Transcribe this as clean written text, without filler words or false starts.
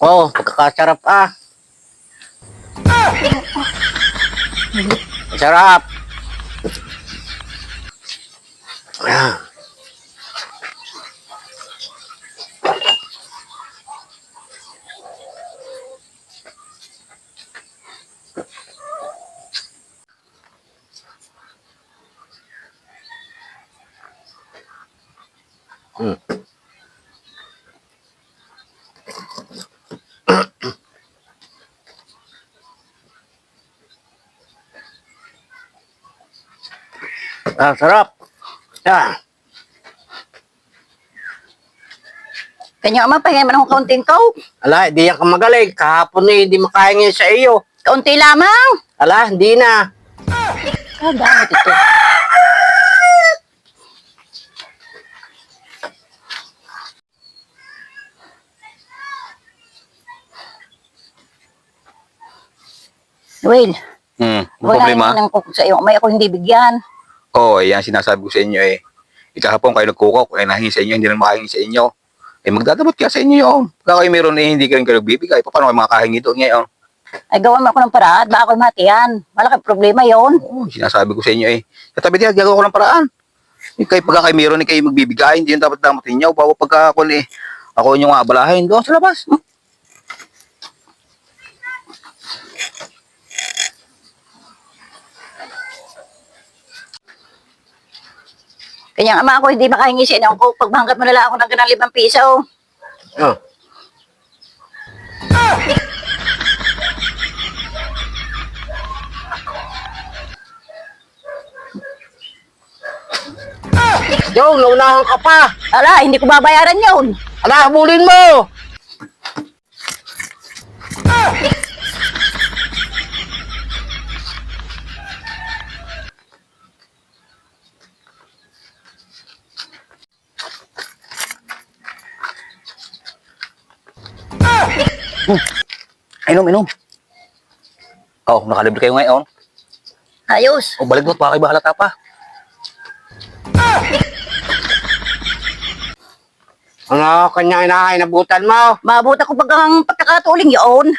Oh, pagkakasarap ah. Sarap. Ah. Hmm. Ah, sarap. Ah. Kanya ama, pahinga man akong kaunting coke. Ala, di yan ka magaling. Kahapon eh, hindi makaingin sa iyo. Kaunti lamang. Ala, hindi na. Ah, damot ito. Noel, Ano wala problema? nang coke sa iyo. May ako hindi bigyan. Oo, yan sinasabi ko sa inyo eh. Ikahapon kayo nagkukok, eh nahingi sa inyo, hindi na makahingi sa inyo. Eh magdadamot kaya sa inyo yun. Pagka kayo meron eh, hindi kayo nagbibigay. Paano kayo makakahingi doon ngayon? Ay, gawan mo ako ng paraan. Baka ako'y matiyan. Malaking problema yon. Oo, sinasabi ko sa inyo eh. Katabi diyan, gagawa ko ng paraan. Eh, kayo pagka kayo meron eh, kayo magbibigay, hindi yung dapat damotin nyo. Bawa pagka ako eh, ako yung abalahin doon sa labas. Kanya ama ako hindi makahingi sa inyo ng coke. Pagbangkat mo na lang ako ng ganang 5 piso. Oh. Yo, naunahan ka pa. Ala, hindi ko babayaran yun. Ala, habulin mo. Inom. Oh, nakalibre kayo ngayon. Ayos. O balik mo, baka kayo bahalata pa. Ano, kanya inabutan mo. Mabuta ko pagkakatuling yun.